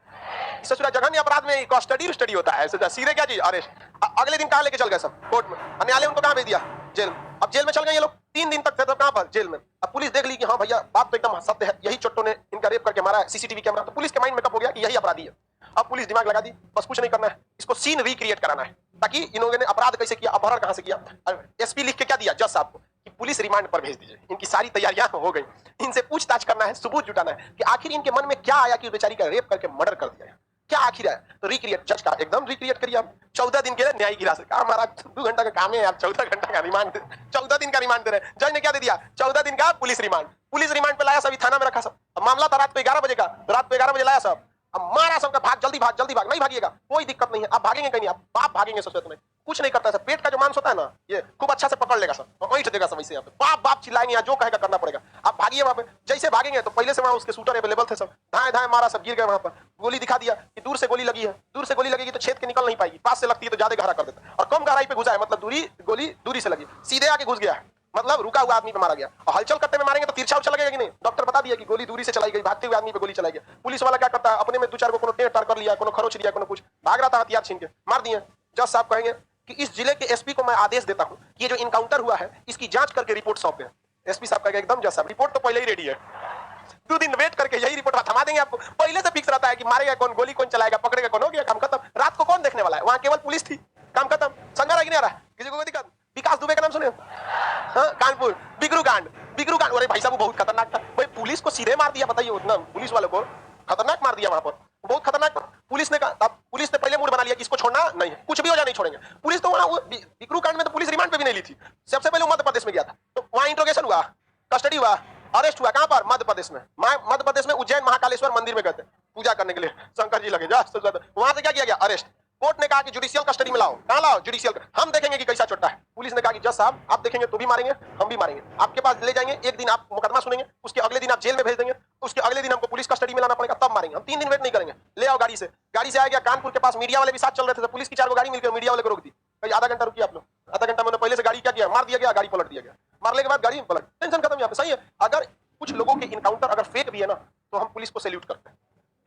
S1: ससुरा जघन्य अपराध में कस्टडी होता है, सीधे क्या चीज, अरेस्ट। अगले दिन कहां लेके चल गए सब, कोर्ट में। न्यायालय उनको कहां भेज दिया, जेल। अब जेल में चल गए ये लोग, 3 दिन तक थे तो कहां पर, जेल में। अब पुलिस देख ली कि हाँ भैया बात तो एकदम सत्य है, यही चोट्टों ने इनका रेप करके मारा है, सीसीटीवी कैमरा। तो पुलिस के माइंड में कब हो गया कि यही अपराधी है। अब पुलिस दिमाग लगा दी, बस कुछ नहीं करना है, इसको सीन रिक्रिएट कराना है, ताकि इन लोगों ने अपराध कैसे किया, अपहरण कहां से किया। एसपी लिख के क्या दिया जज साहब को कि पुलिस रिमांड पर भेज दीजिए। इनकी सारी तैयारियां हो गई, इनसे पूछताछ करना है, सबूत जुटाना है कि आखिर इनके मन में क्या आया कि बेचारी का रेप करके मर्डर कर दिया है, क्या आखिर है। तो रिक्रिएट, जज का एकदम रिक्रिएट करिए आप। 14 दिन के लिए न्यायिक हिरासत का, हमारा 2 घंटा का काम है यार, 14 घंटा का रिमांड, 14 दिन का रिमांड दे रहे हैं। जज ने क्या दे दिया, 14 दिन का पुलिस रिमांड। पुलिस रिमांड पे लाया, सभी थाना में रखा सब। अब मामला था रात को 11 बजे का, तो रात को 11 बजे लाया सब। अब मारा सबका, भाग जल्दी भाग जल्दी भाग, नहीं भागिएगा कोई दिक्कत नहीं है, आप भागेंगे कहीं नहीं, आप बाप भागेंगे सबसे, तुम्हें कुछ नहीं करता है। पेट का जो मांस होता है ना, ये खूब अच्छा से पकड़ लेगा सब, और वहीं देगा सब, ऐसे यहाँ पे बाप बाप चिल्लाएंगे, जो कहेगा करना पड़ेगा। आप भागिए वहां पे, जैसे भागेंगे तो पहले से वहां उसके शूटर अवेलेबल थे सब, धाए धाए मारा, सब गिर गए वहां पर। गोली दिखा दिया कि दूर से गोली लगी है, दूर से गोली लगेगी तो छेद के निकल नहीं पाएगी, पास से लगती है तो ज्यादा गहरा कर देता है, और कम गहराई पे घुसा है मतलब गोली दूरी से लगी, सीधे आके घुस गया है, मतलब रुका हुआ आदमी पे मारा गया। और हलचल करते में मारेंगे तो तिरछा उछल लगेगा कि नहीं, डॉक्टर बता दिया कि गोली दूरी से चलाई गई, भागते हुए आदमी पे गोली चलाई गई। पुलिस वाला क्या करता है, अपने में 2-4 को कोनो टेढ़ टार कर लिया, कोनो खरोच लिया, कोनो कुछ, भाग रहा था हथियार छीन के, मार दिए। जज साहब कहेंगे कि इस जिले के एसपी को मैं आदेश देता हूं कि ये जो इनकाउंटर हुआ है इसकी जांच करके रिपोर्ट सौंपे। एसपी साहब कहेंगे एकदम जज साहब, रिपोर्ट तो पहले ही रेडी है, 2 दिन वेट करके यही रिपोर्ट थमा देंगे आपको। पहले से फिक्स रहता है कि मारेगा कौन, गोली कौन चलाएगा, पकड़ेगा कौन, हो गया काम खत्म। रात को कौन देखने वाला है, वहां केवल पुलिस थी, काम खत्म। समझा रहा कि नहीं आ रहा, किसी को कोई दिक्कत। विकास दुबे का नाम सुने, कानपुर बिगरू कांड। अरे भाई साहब बहुत खतरनाक था भाई, पुलिस को सीधे मार दिया, बताइए उतना पुलिस वालों को खतरनाक मार दिया वहां पर, बहुत खतरनाक। पुलिस ने कहा, पुलिस ने पहले मूड बना लिया कि इसको छोड़ना नहीं, कुछ भी हो जाए नहीं छोड़ेंगे। पुलिस तो वहां बिगरू कांड में तो पुलिस रिमांड पे भी नहीं ली थी, सबसे पहले मध्य प्रदेश में गया था, तो वहां इंट्रोगेशन हुआ, कस्टडी हुआ, अरेस्ट हुआ, कहां पर, मध्य प्रदेश में। मध्य प्रदेश में उज्जैन महाकालेश्वर मंदिर में गए थे पूजा करने के लिए, शंकर जी लगे जा, वहां से क्या किया गया, अरेस्ट। कोर्ट ने कहा कि जुडिशियल कस्टडी में लाओ, कहां लाओ, जुडिशियल, हम देखेंगे कि कैसा चोटा है। पुलिस ने कहा कि जज साहब आप देखेंगे तो भी मारेंगे, हम भी मारेंगे, आपके पास ले जाएंगे, एक दिन आप मुकदमा सुनेंगे, उसके अगले दिन आप जेल में भेज देंगे, उसके अगले दिन हमको पुलिस कस्टडी में लाना पड़ेगा, तब मारेंगे, हम 3 दिन वेट नहीं करेंगे, ले आओ गाड़ी से। गाड़ी से आ गया कानपुर के पास, मीडिया वाले भी साथ चल रहे थे, तो पुलिस की 4 गाड़ी मिलकर मीडिया वाले को रोक दी, भाई आधा घंटा रुकिए आप लोग। आधा घंटा मैंने पहले से गाड़ी क्या किया, मार दिया गया, गाड़ी पलट दिया गया, मारने के बाद गाड़ी पलट, टेंशन खत्म यहाँ पे। सही है, अगर कुछ लोगों के इनकाउंटर अगर फेक भी है ना, तो हम पुलिस को सैल्यूट करते हैं।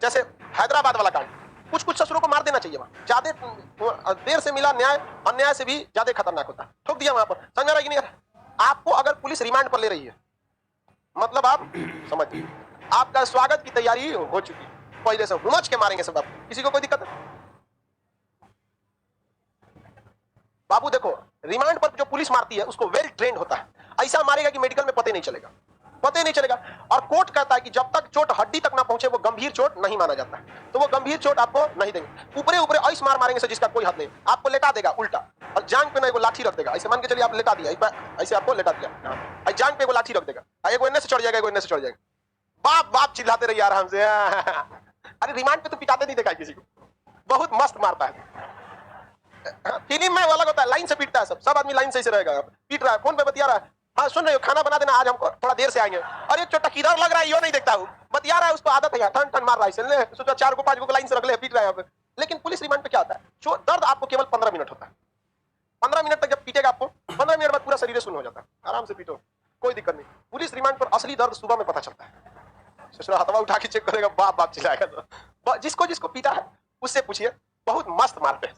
S1: जैसे हैदराबाद वाला कांड, कुछ ससुरों को मार देना चाहिए, वहां ज्यादा देर से मिला न्याय अन्याय से भी ज्यादा खतरनाक होता है, ठोक दिया वहां पर। समझ रहा है कि नहीं? आपको अगर पुलिस रिमांड पर ले रही है, मतलब आप समझिए आपका स्वागत की तैयारी हो चुकी, पहले से हुमच के मारेंगे सब, आप किसी को कोई दिक्कत है? बाबू देखो, रिमांड पर जो पुलिस मारती है उसको वेल ट्रेंड होता है, ऐसा मारेगा कि मेडिकल में पता नहीं चलेगा, पता नहीं चलेगा। और कोर्ट कहता है कि जब तक चोट हड्डी तक ना पहुंचे वो गंभीर चोट नहीं माना जाता है, तो वो गंभीर चोट आपको नहीं देंगे। ऊपरे ऊपरे ऐसे मार मारेंगे से जिसका कोई हद नहीं, आपको लेटा देगा उल्टा, और जांग पे ना एगो लाठी रख देगा, ऐसे मान के चलिए आप लेटा दिया, ऐसे आपको लेटा दिया, जांग पे एगो लाठी रख देगा, एगो इन्ने से चढ़ जाएगा, एगो इन्ने से चढ़ जाएगा, बाप बाप चिल्लाते रहिए आराम से। अरे रिमांड पे तो पिटाते नहीं देखा किसी को, बहुत मस्त मारता है। फिल्म में अलग होता है, लाइन से पीटता है, सब आदमी लाइन से ही रहेगा, पीट रहा है, फोन पे बतिया रहा है, हाँ सुन रहे हो, खाना बना देना आज हमको, थोड़ा देर से आएंगे, अरे छोटा किधर लग रहा है यो नहीं देखता हूँ, बतिया रहा है, उसको आदत है, ठन ठन मार रहा है, सोचा 4 को 5 को लाइन से रख ले, पीट रहा है यहाँ पे। लेकिन पुलिस रिमांड पे क्या होता है, जो दर्द आपको केवल 15 मिनट होता है, 15 मिनट तक जब पीटेगा आपको, 15 मिनट बाद पूरा शरीर सुन्न हो जाता है, आराम से पीटो, कोई दिक्कत नहीं। पुलिस रिमांड पर असली दर्द सुबह में पता चलता है, ससुरा हथवा उठा के चेक करेगा, बाप बाप चिल्लाएगा, तो जिसको जिसको पीटा है उससे पूछिए, बहुत मस्त मारते हैं।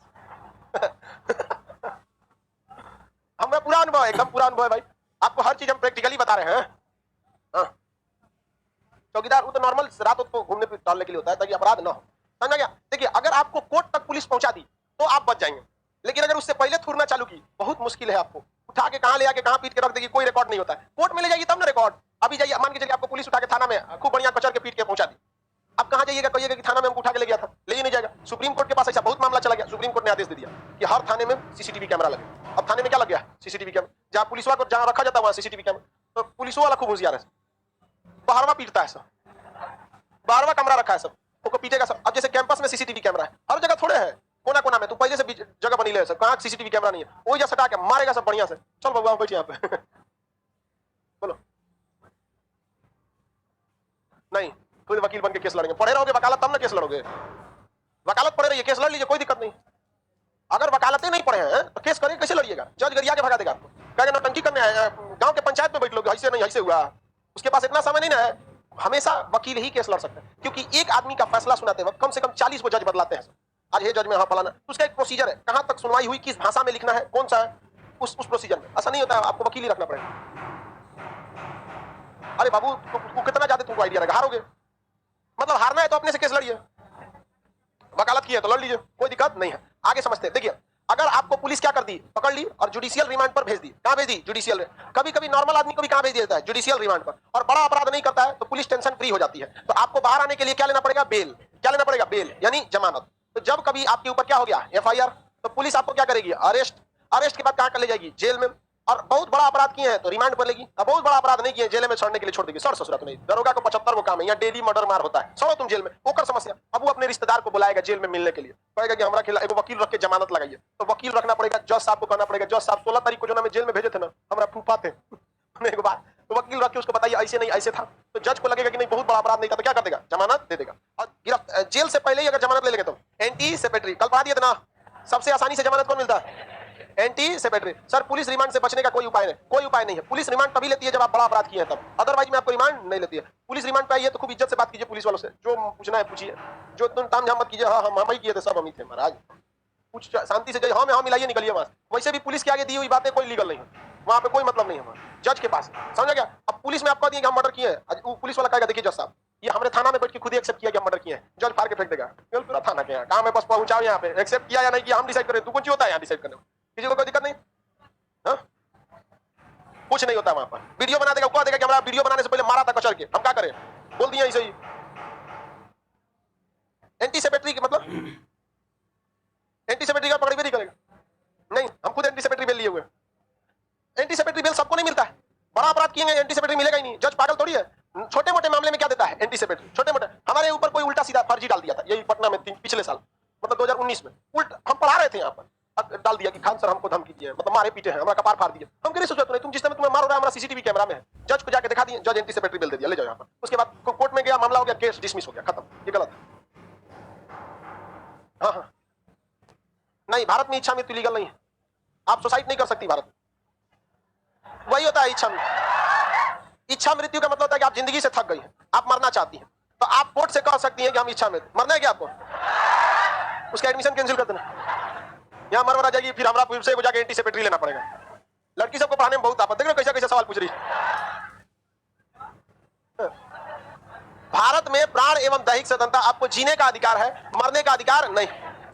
S1: हमें पूरा अनुभव है, एकदम पूरा अनुभव है भाई, आपको हर चीज हम प्रैक्टिकली बता रहे हैं। हाँ, चौकीदार वो तो नॉर्मल रात को घूमने टहलने के लिए होता है ताकि अपराध ना हो, समझा गया? देखिए अगर आपको कोर्ट तक पुलिस पहुंचा दी तो आप बच जाएंगे, लेकिन अगर उससे पहले थूरना चालू की बहुत मुश्किल है, आपको उठा के कहां ले आके कहां पीट के रख देगी, कोई रिकॉर्ड नहीं होता है, कोर्ट में ले जाइए तब ना रिकॉर्ड। अभी जाइए, मान के चलिए आपको पुलिस उठा के थाना में खूब बढ़िया कचर के पीट के पहुंचा दी, अब कहां जाइएगा, कहिएगा कि थाना में हमको उठा के ले गया था, ले ही नहीं जाएगा। सुप्रीम कोर्ट के पास ऐसा बहुत मामला चला गया, सुप्रीम कोर्ट ने आदेश दे दिया कि हर थाने में सीसीटीवी कैमरा लगे। अब थाने में क्या लग गया, सीसीटीवी कैमरा, जहां पुलिस वाला को जहां रखा जाता है वहां सीसीटीवी कैमरा, तो पुलिस वाला खूब होशियार है, बाहरवा पीटता है सब, बाहरवा कमरा रखा है सब, उसको पीटेगा सब। अब जैसे कैंपस में सीसीटीवी कैमरा है, हर जगह थोड़े है, कोना कोना में। तू पहले से जगह बनी ले सब, कहाँ सीसीटीवी कैमरा नहीं है, वही जैसे हटा के मारेगा सब बढ़िया से। चल बबुआ बैठ यहाँ पे बोलो नहीं, खुद वकील बन के केस लड़ेंगे। पढ़े रहोगे वकालत तब ना केस लड़ोगे। वकालत पढ़े रहिए, केस लड़ लीजिए, कोई दिक्कत नहीं। अगर वकालतें नहीं पढ़े हैं तो केस करें कैसे लड़िएगा? जज गरिया के भगा देगा आपको, कहेगा नौटंकी करने आए, गांव के पंचायत में बैठ लोगे, ऐसे नहीं ऐसे हुआ। उसके पास इतना समय नहीं ना है। हमेशा वकील ही केस लड़ सकते हैं, क्योंकि एक आदमी का फैसला सुनाते वक्त कम से कम 40 को जज बदलाते हैं। आज ये जज में हाँ फलाना, उसका एक प्रोसीजर है, कहां तक सुनवाई हुई, किस भाषा में लिखना है, कौन सा है, उस प्रोसीजर में। ऐसा नहीं होता है, आपको वकील ही रखना पड़ेगा। अरे बाबू कितना ज्यादा तुमको आइडिया रहेगा, हारोगे मतलब हारना है तो अपने से केस लड़िए, वकालत की है तो लड़ लीजिए, कोई दिक्कत नहीं है। आगे समझते हैं। देखिए, अगर आपको पुलिस क्या कर दी, पकड़ ली और जुडिशियल रिमांड पर भेज दी। कहां भेज दी? जुडिशियल। कभी कभी नॉर्मल आदमी को भी कहां भेज दिया जाता है? जुडिशियल रिमांड पर। और बड़ा अपराध नहीं करता है तो पुलिस टेंशन फ्री हो जाती है। तो आपको बाहर आने के लिए क्या लेना पड़ेगा? बेल। क्या लेना पड़ेगा? बेल, यानी जमानत। तो जब कभी आपके ऊपर क्या हो गया, एफआईआर, तो पुलिस आपको क्या करेगी? अरेस्ट। अरेस्ट के बाद कहां कर ले जाएगी? जेल में। और बहुत बड़ा अपराध किए हैं तो रिमांड पर लेगी। अब बहुत बड़ा अपराध नहीं किए, जेल में छोड़ने के लिए छोड़ देगी। सर ससुरा तो नहीं, दरोगा को 75 वो काम है, यहाँ डेली मर्डर मार होता है, छोड़ो तुम जेल में, ओकर समस्या। अब वो अपने रिश्तेदार को बुलाएगा जेल में मिलने के लिए, कहेगा कि हमारा खिलाफ एक वकील रख के जमानत लगाइए। तो वकील रखना पड़ेगा, जज साहब को कहना पड़ेगा, जज साहब 16 तारीख को जो हमें जेल में भेजे थे ना, हमारा फूफा थे एक बात, तो वकील रख के उसको बताइए ऐसे नहीं ऐसे था। तो जज को लगेगा कि नहीं बहुत बड़ा अपराध नहीं था, तो क्या कर देगा? जमानत दे देगा। और गिरफ्त जेल से पहले ही अगर जमानत ले लेंगे तो एंटी सेपेटरी, कल पढ़ा दिया था ना, सबसे आसानी से जमानत कौन मिलता है? एंटी सेपेटरी। सर पुलिस रिमांड से बचने का कोई उपाय नहीं, कोई उपाय नहीं है। पुलिस रिमांड तभी लेती है जब आप बड़ा अपराध किए हैं तब, अदरवाइज में आपको रिमांड नहीं लेती है। पुलिस रिमांड पे आइए तो खूब इज्जत से बात कीजिए पुलिस वालों से, जो पूछना है पूछिए, जो तुम ताम झाम मत कीजिए, हाँ हम ही किए थे, सब हम ही थे महाराज। कुछ शांति से जाइए, हाँ में हाँ मिलाइए, निकलिए वहां। वैसे भी पुलिस के आगे दी हुई बातें कोई लीगल नहीं है, वहां पे कोई मतलब नहीं है, जज के पास। समझा क्या? अब पुलिस में आपको दिए कि हम मर्डर किए हैं, पुलिस वाला कहेगा देखिए जज साहब ये हमने थाना में बैठ के खुद ही एक्सेप्ट किया कि हम मर्डर किए हैं, जज फाड़ के फेंक देगा। पूरा थाना के यहाँ काम है, बस पहुंचाओ यहाँ पे, एक्सेप्ट किया या नहीं किया हम डिसाइड करें। तू कुछ होता है यहाँ डिसाइड करने में, किसी को कोई दिक्कत नहीं, कुछ नहीं होता वहां पर। वीडियो बना देगा, कह देगा कि हमारा वीडियो बनाने से पहले मारा था कचर के, हम क्या करें? बोल दिया ऐसे ही। एंटी सेपेटरी के मतलब एंटी सेपेटरी का पकड़ भी नहीं करेगा, नहीं हम खुद एंटी सेपेटरी बेल लिए हुए। एंटी सेपेटरी बेल सबको नहीं मिलता है, बड़ा अपराध किएंगे एंटी सेपेटरी मिलेगा ही नहीं। जज पागल थोड़ी है, छोटे मोटे मामले में क्या देता है एंटी सेपेटरी? छोटे मोटे, हमारे ऊपर कोई उल्टा सीधा फर्जी डाल दिया था यही पटना में पिछले साल, मतलब 2019 में, उल्टा हम पढ़ा रहे थे यहाँ पर, डाल दिया कि खान सर हमको धमकी दिए, मतलब मारे पीटे हैं, हमारा कपार फाड़ दिया। हम कह सोचते नहीं, तुम जिस समय तुम्हें मार हो रहा है हमारा सीसीटीवी कैमरा में है। जज को जाके दिखा दिए, जज एंटी सेपेटरी बिल दे दिया, ले जाओ यहाँ पर। उसके बाद कोर्ट में गया, मामला हो गया, केस डिसमिस हो गया, खत्म। ये गलत है। हाँ हाँ नहीं, भारत में इच्छा मृत्यु लीगल नहीं है, आप सुसाइड नहीं कर सकती भारत में। वही होता है इच्छा मृत्यु। इच्छा मृत्यु का मतलब होता है कि आप जिंदगी से थक गई हैं, आप मरना चाहती हैं, तो आप कोर्ट से कह सकती हैं कि हम इच्छा मृत्यु, मरना है क्या आपको, उसका एडमिशन कैंसिल कर देना, यहाँ मर मरा जाएगी, फिर हमारा फिर से जाके एंटी सेपेटरी लेना पड़ेगा। लड़की सबको पढ़ाने में बहुत आपत्ति, देख लो कैसा कैसा सवाल पूछ रही है। भारत में प्राण एवं दैहिक स्वतंत्रता, आपको जीने का अधिकार है, मरने का अधिकार नहीं,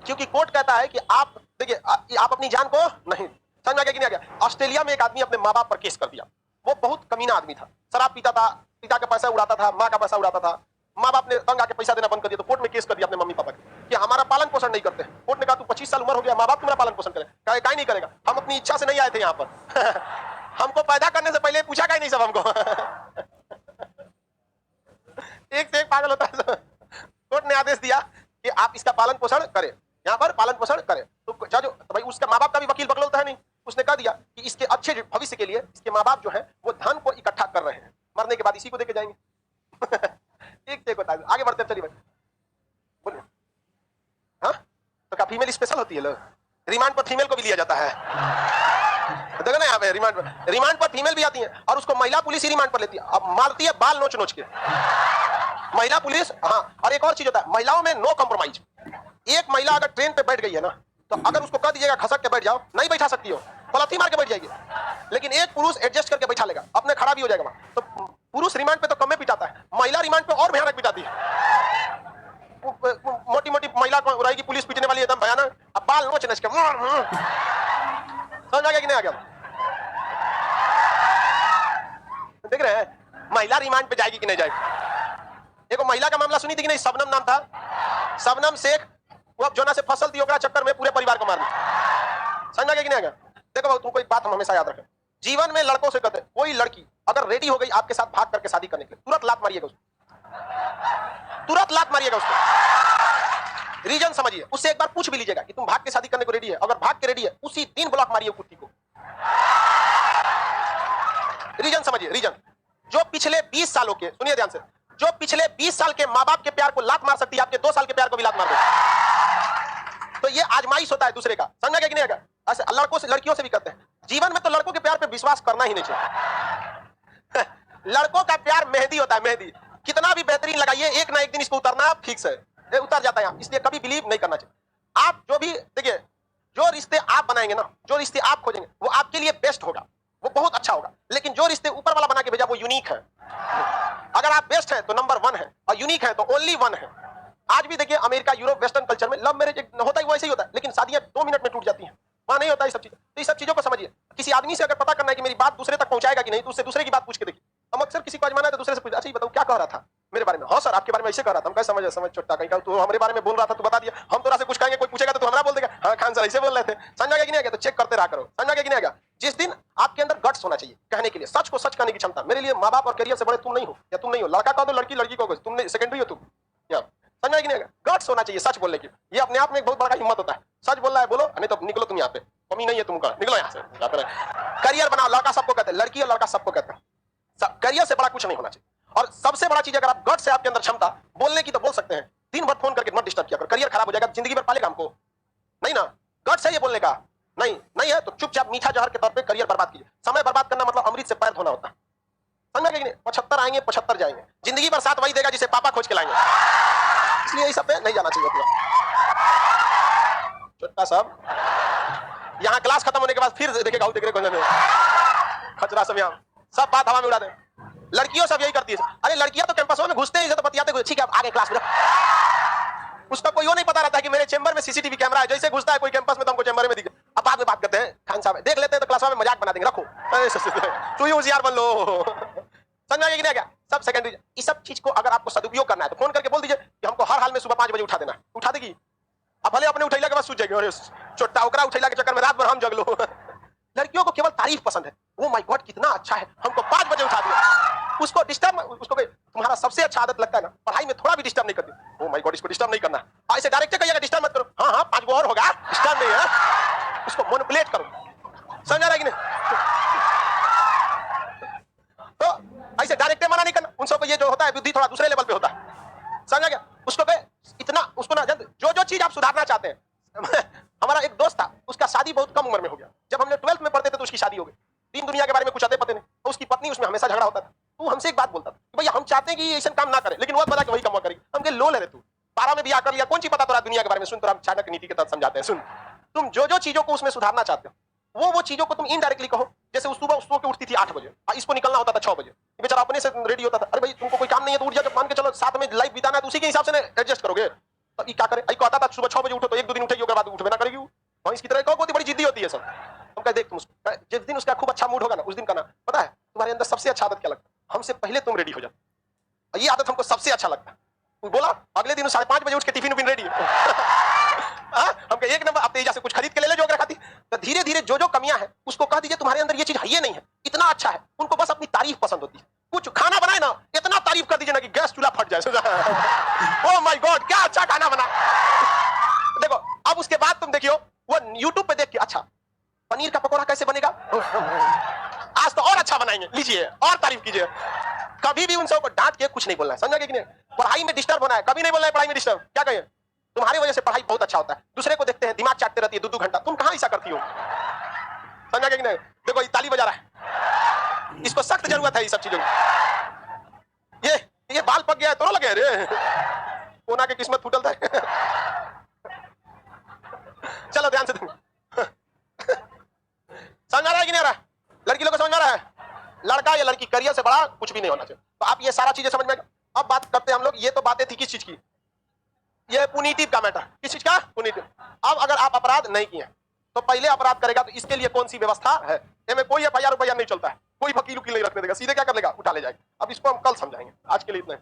S1: क्योंकि कोर्ट कहता है कि आप देखिए आप अपनी जान को नहीं। समझ में आ गया कि नहीं आ गया? ऑस्ट्रेलिया में एक आदमी अपने माँ बाप पर केस कर दिया, वो बहुत कमीना आदमी था, शराब पीता था, पिता का पैसा उड़ाता था, माँ का पैसा उड़ाता था। माँ बाप ने तंग आके पैसा देना बंद कर दिया, तो कोर्ट में केस कर दिया अपने मम्मी पापा कि हमारा पालन पोषण नहीं करते। कोर्ट ने कहा तू 25 साल उम्र हो गया, माँ बाप तुम्हारा पालन पोषण करे, कहीं नहीं करेगा, हम अपनी इच्छा से नहीं आए थे यहाँ पर हमको पैदा करने से पहले पूछा कहीं नहीं सब हमको एक से एक पागल होता है। कोर्ट ने आदेश दिया कि आप इसका पालन पोषण करें, यहाँ पर पालन पोषण करें। तो जज तो भाई उसका माँ बाप का भी वकील बकलौता है नहीं, उसने कह दिया कि इसके अच्छे भविष्य के लिए इसके माँ बाप जो है वो धन को इकट्ठा कर रहे हैं, मरने के बाद इसी को देके जाएंगे एक से एक बता, आगे बढ़ते चलिए भाई बोलिए। हाँ तो क्या फीमेल स्पेशल होती है? लोग रिमांड पर फीमेल को भी लिया जाता है, देखो ना यहाँ पे रिमांड पर फीमेल भी आती है, और उसको महिला पुलिस ही रिमांड पर लेती है, अब मारती है बाल नोच नोच के महिला पुलिस। हाँ और एक और चीज होता है, महिलाओं में नो कॉम्प्रोमाइज। एक महिला अगर ट्रेन पे बैठ गई है ना, तो अगर उसको कह दीजिएगा खसक के बैठ जाओ, नहीं बैठा सकती हो, पलथी मार के बैठ जाएगी, लेकिन एक पुरुष एडजस्ट करके बैठा लेगा, अपने खड़ा भी हो जाएगा वहां। तो पुरुष रिमांड पे तो कम में पिटाता है, महिला रिमांड पे और भयानक पिटाती है। मोटी मोटी महिला को रहेगी पुलिस पीटने वाली एकदम भयानक, अब बाल नोच नोच के समझ आ गया कि नहीं आ गया? देख रहे हैं महिला रिमांड पे जाएगी कि नहीं जाएगी? एक महिला का मामला सुनी थी कि नहीं, शबनम नाम था, शबनम शेख, वो अब जोना से फसल थी, ओकरा चक्कर में पूरे परिवार को मार दिया। समझ आ गया कि नहीं आ गया? देखो तुमको एक बात हम हमेशा याद रखें, जीवन में लड़कों से कहते हैं, कोई लड़की अगर रेडी हो गई आपके साथ भाग करके शादी करने के लिए, तुरंत लात मारिएगा उसको, तुरंत लात मारिएगा उसको। रीजन समझिए, उससे एक बार पूछ भी लीजिएगा कि तुम भाग के शादी करने को रेडी है, अगर भाग के रेडी है उसी दिन ब्लॉक मारिए कुत्ती को। रीजन समझिए, रीजन जो पिछले 20 सालों के, सुनिए ध्यान से, जो पिछले 20 साल के माँ बाप के प्यार को लात मार सकती है, आपके 2 साल के प्यार को भी लात मार देती। तो ये आजमाइश होता है दूसरे का, समझा क्या कि नहीं? ऐसे लड़कों से लड़कियों से भी करते हैं। जीवन में तो लड़कों के प्यार पे विश्वास करना ही नहीं चाहिए। लड़कों का प्यार मेहंदी होता है, मेहंदी कितना भी बेहतरीन लगाइए, एक ना एक दिन इसको उतरना फिक्स है, ये उतर जाता है, इसलिए कभी बिलीव नहीं करना चाहिए। आप जो भी देखिए, जो रिश्ते आप बनाएंगे ना, जो रिश्ते आप खोजेंगे वो आपके लिए बेस्ट होगा, वो बहुत अच्छा होगा। लेकिन जो रिश्ते ऊपर वाला बना के भेजा वो यूनिक है। अगर आप बेस्ट है तो नंबर 1 है, और यूनिक है तो ओनली 1 है। आज भी देखिए अमेरिका, यूरोप, वेस्टर्न कल्चर में लव मैरिज होता ही वैसे ही होता है, लेकिन शादियां 2 मिनट में टूट जाती हैं, वहां नहीं होता है सब चीज। तो ये सब चीजों को समझिए। किसी आदमी से अगर पता करना है कि मेरी बात दूसरे तक पहुंचाएगा कि नहीं, तो उससे दूसरे की बात पूछ के देखिए। हम अक्सर किसी को आजमाना है तो दूसरे से पूछते, अच्छा ये बताओ क्या कह रहा था मेरे बारे में? हाँ सर आपके बारे में ऐसे कह रहा था। हम कैसे समझ छोटा कहीं का, तो हमारे बारे में बोल रहा था तो बता दिया। हम तो से कुछ कहेंगे, कोई पूछेगा तो तू हमारा बोल देगा, हाँ खान सर ऐसे बोल रहे थे। समझा गया कि नहीं आएगा? तो चेक करते रहा करो, समझा गया कि नहीं आएगा? जिस दिन आपके अंदर गट्स होना चाहिए कहने के लिए, सच को सच कहने की क्षमता। मेरे लिए माँ बाप और करियर से बड़े तुम नहीं हो, या तुम नहीं हो। लड़का कहो तो लड़की, लड़की को तुम नहीं, सेकेंडरी हो तुम। समझा कि नहीं आएगा? गट्स होना चाहिए सच बोलने की, ये अपने आप में एक बहुत बड़ा हिम्मत होता है। सच बोल रहा है बोलो, नहीं तो निकलो तुम यहाँ पे, कमी नहीं है तुमका, निकलो यहाँ से। करियर बनाओ, लड़का सबको कहते हैं, लड़की और लड़का सबको कहते हैं। करियर से बड़ा कुछ नहीं होना चाहिए। और सबसे बड़ा चीज, अगर आप गट से आपके अंदर क्षमता बोलने की तो बोल सकते हैं, दिन भर फोन करके मत डिस्टर्ब किया करो। करियर खराब हो जाएगा, जिंदगी भर पालेगा हमको नहीं ना। गट है ये बोलने का, नहीं है तो चुपचाप मीठा जहर के तौर पे करियर बर्बाद कीजिए। समय बर्बाद करना मतलब अमृत से पैर धोना होता है, समझा कि नहीं? 75 आएंगे 75 जाएंगे, जिंदगी भर साथ वही देगा जिसे पापा खोज के लाएंगे। इसलिए इस सब पे नहीं जाना चाहिए अपना। छोटा साहब यहाँ क्लास खत्म होने के बाद फिर देखेगा, खचरा सब यहाँ सब बात हवा में उड़ा दे। लड़कियों सब यही करती है। अरे लड़कियां तो कैंपस में घुसते ही तो बतियाते, ठीक है आगे क्लास में। उसका कोई वो नहीं पता रहता कि मेरे चैम्बर में सीसीटीवी कैमरा है। जैसे घुसता है कोई कैंपस में तो हमको चैम्बर में दिखे। अब बाद में बात करते हैं, खान साहब देख लेते हैं तो क्लास में मजाक बना देंगे, रखो तू ही होशियार बन लो। समझा कि नहीं? क्या सब सेकेंडरी। इस सब चीज को अगर आपको सदुपयोग करना है तो फोन करके बोल दीजिए कि हमको हर हाल में सुबह 5 बजे उठा देना। उठा देगी, अब भले अपने उठैला के बाद सूझ जाएगी, अरे छोटा ओकरा उठैला के चक्कर में रात भर हम जग लो। लड़कियों को केवल तारीफ पसंद है, वो माय गॉड कितना अच्छा है, हमको 5 बजे उठा दिया। उसको डिस्टर्ब, उसको तुम्हारा सबसे अच्छा आदत लगता है ना, पढ़ाई में थोड़ा भी डिस्टर्ब नहीं करती। ओ माय गॉड इसको डिस्टर्ब नहीं करना, ऐसे डायरेक्ट कहिएगा डिस्टर्ब मत करो। हाँ 5 गो और होगा, डिस्टर्ब नहीं है, उसको मैनिपुलेट करो। समझ आ रहा है कि नहीं? तो ऐसे डायरेक्ट मना नहीं करना। उन सबको ये जो होता है बुद्धि थोड़ा दूसरे लेवल पे होता है, समझा गया? उसको इतना उसको ना, जो चीज आप सुधारना चाहते हैं। हमारा एक दोस्त था, उसका शादी बहुत कम उम्र में हो गया। जब हमने 12th में पढ़ते थे तो उसकी शादी हो गई। दीन दुनिया के बारे में कुछ आते पते नहीं, तो उसकी पत्नी उसमें हमेशा झगड़ा होता था। तो हमसे एक बात बोलता था, भैया हम चाहते हैं कि ऐसा काम ना करे, लेकिन वो बता कि वही काम करेगी। हम लो ले तू 12 में भी आकर लिया, कौन सी पता तो दुनिया के बारे में। सुन, तो हम चाणक्य नीति के तहत समझाते हैं। सुन, तुम जो चीजों को उसमें सुधारना चाहते हो, वो चीजों को तुम इनडायरेक्टली कहो। जैसे उस सुबह उसको उठती थी 8 बजे, इसको निकलना होता था 6 बजे, बेचारा अपने से रेडी होता था। अरे भाई तुमको कोई काम नहीं है तो उठ जा, जब मान के चलो साथ में लाइफ बिताना है तो उसी के हिसाब से एडजस्ट करोगे। तो ये क्या करे, कहता था सुबह 6 बजे उठो, तो 1-2 दिन उठेगी, उसके बाद उठवे ना करेगी। वो इसकी तरह बहुत बड़ी जिद्दी होती है सब। हम कह देख तुम जिस दिन उसका खूब अच्छा मूड होगा ना, उस दिन करना। पता है तुम्हारे अंदर सबसे अच्छा आदत क्या लगता है? हमसे पहले तुम रेडी हो जाओ। ये आदत हमको सबसे अच्छा लगता है। बोला अगले दिन 5:30 बजे उठ के टिफिन रेडी है। हम कहे 1 नंबर, अब तेजा से कुछ खरीद के ले ले जो खाती। तो धीरे धीरे जो कमियां है उसको कह दीजिए तुम्हारे अंदर ये चीज है, ये नहीं है, इतना अच्छा है। उनको बस अपनी तारीफ पसंद होती है। कुछ खाना बनाए ना, इतना तारीफ कर दीजिए ना कि गैस चूल्हा फट जाए। ओह माय गॉड क्या अच्छा खाना बना। देखो अब उसके बाद तुम देखियो, वो YouTube पे देख के अच्छा पनीर का पकौड़ा कैसे बनेगा, आज तो और अच्छा बनाएंगे, लीजिए और तारीफ कीजिए। कभी भी उन सबको डांट के कुछ नहीं बोलना है, समझा कि नहीं? पढ़ाई में डिस्टर्ब होना है, कभी नहीं बोलना है पढ़ाई में डिस्टर्ब। क्या कहिए, तुम्हारी वजह से पढ़ाई बहुत अच्छा होता है। दूसरे को देखते हैं दिमाग चाटते रहती है 2-2 घंटा, तुम कहां ऐसा करती हो? समझा कि नहीं? देखो ये ताली बजा रहा है, इसको सख्त जरूरत है ये सब चीजों की। ये बाल पक गया है तो लगे रे, कोना की किस्मत फूटल था। चलो ध्यान से समझ आ रहा है कि नहीं आ रहा? लड़की लोग को समझ आ रहा है? लड़का या लड़की करियर से बड़ा कुछ भी नहीं होना चाहिए। तो आप ये सारा चीजें समझ में। अब बात करते हैं हम लोग, ये तो बातें थी किस चीज की, ये पुनीतिव का मैटर। किस चीज का? पुनीतिव। अब अगर आप अपराध नहीं किए तो पहले अपराध करेगा, तो इसके लिए कौन सी व्यवस्था है? इसमें कोई FIR नहीं चलता है, कोई वकील नहीं रखने देगा, सीधे क्या कर लेगा, उठा ले जाएगा। अब इसको हम कल समझाएंगे, आज के लिए इतना है।